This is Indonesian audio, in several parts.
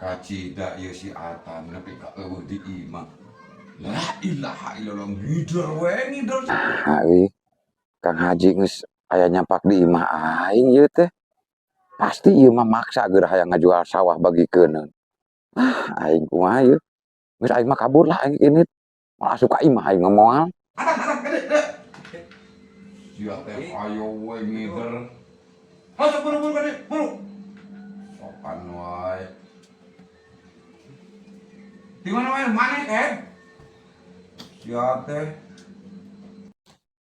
Kacida ya si Atan nepi ka eueuh di imah. La ilaha illallah ngider we ngider. Hai, Kang Haji geus aya nyapak di imah aing ieu teh. Pasti ieu mah maksa geura hayang ngajual sawah bagikeun. Aing kumaha ieu? Geus aing mah kabur lah aing ini. Malah asup ka imah aing ngomoal. Atan gede. Sia teh ayo we ngider. Masuk buru-buru gede, buru. Sopan wae. Di mana wae mana kan? Sia teh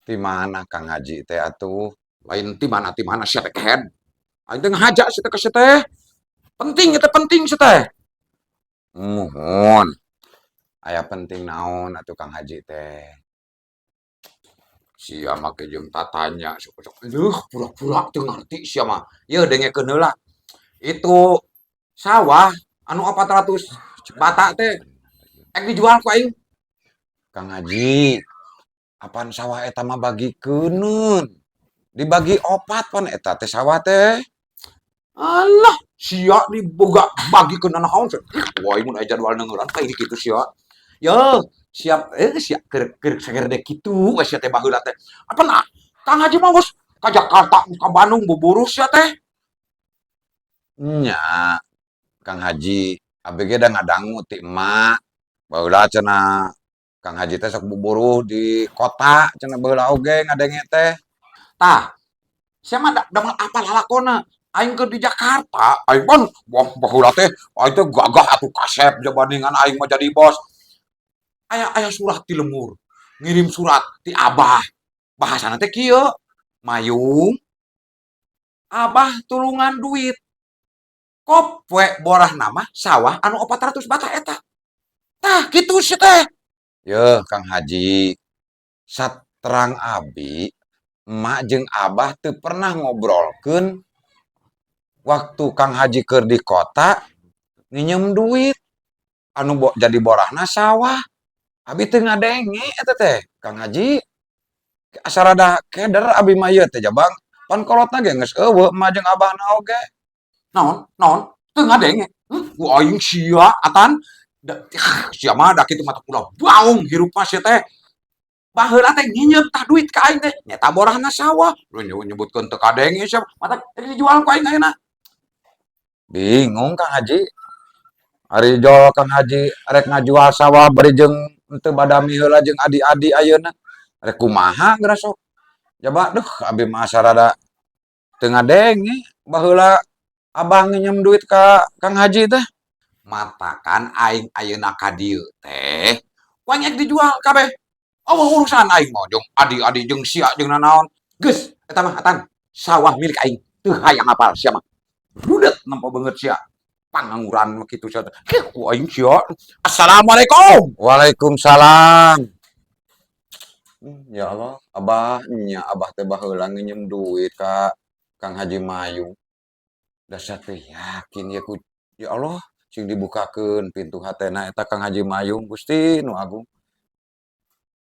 Di mana Kang Haji teh atuh? Lain ti mana sia teh kehead. Aing teh ngahaja sia teh ka sia teh. Penting eta penting sia teh. Muhun. Aya penting naon atuh Kang Haji teh? Sia make jeung tatanya sok-sok. Aduh, pura-pura teu ngarti sia mah. Yeuh dengekeun heula. Itu sawah anu 400 bata teh ek dijual ku aing. Kang Haji, apaan sawah eta mah bagikeunun. Dibagi opat pan eta teh sawah teh. Alah, sia diboga bagikeun naon teh. Wah, mun aya jadwal neungeulan kayak kitu sia. Yo, siap siap keur sagerde kitu we sia teh baheula teh. Apana? Kang Haji mah geus ka Jakarta ka Bandung buburu sia teh. Nya, Kang Haji, ABG da ngadangu ti emak. Baheula cenah Kang Haji teh sok buburu di kota cenah baheula oge ngadenge teh. Tah, sia mah da mah apal lalakonna. Aing keur di Jakarta, aing pun wah baheula teh aing teh gagah atuh kasep jabandingan aing mah jadi bos. Aya surat ti lemur. Ngirim surat ti Abah. Bahasana teh kieu. Mayung, Abah tulungan duit. Kopwe borah nama sawah anu 400 bata eta. Tah, kitu sia teh. Yeuh, Kang Haji. Saterang abi, emak jeung Abah teu pernah ngobrolkeun waktu Kang Haji keur di kota nginjem duit anu jadi borahna sawah. Abi teu ngadenge eta teh, Kang Haji. Asa rada keder abi mah ieu teh jabang. Pan kolotna ge geus eueuh emak jeung Abahna oge. Naon? Teu ngadenge. Ku aing sia atan. Sia mah da kitu mah ulah baung hirup mah sia teh. Baheula teh nginjem tah duit ka aing teh. Nyata borahna sawah. Lu nyebutkeun teu kadenge sia. Mata dijual ku aing ayeuna. Bingung Kang Haji. Ari jol Kang Haji rek ngajual sawah bari jeung teu badami heula jeung adi-adi ayeuna. Rek kumaha geura sok. Coba duh abi mah sarada teu ngadenge baheula Abah nginjem duit ka Kang Haji teh. Matakan aing ayeuna ka dieu teh banyak dijual kabeh. Oh urusan aing mah jeung adi-adi jeung sia jeung nanaon. Geus eta mah atan sawah milik aing. Teu hayang apal sia mah. Rudet nempo beungeut sia. Pangangguran kitu sia teh. Ku aing sia. Assalamualaikum. Waalaikumsalam. Ya Allah, Abah nya Abah teh baheula nginjem duit ka Kang Haji Mayung. Dasar teh yakin ya ku ya Allah sing dibukakeun pintu hatena eta Kang Haji Mayung Gusti nu Agung.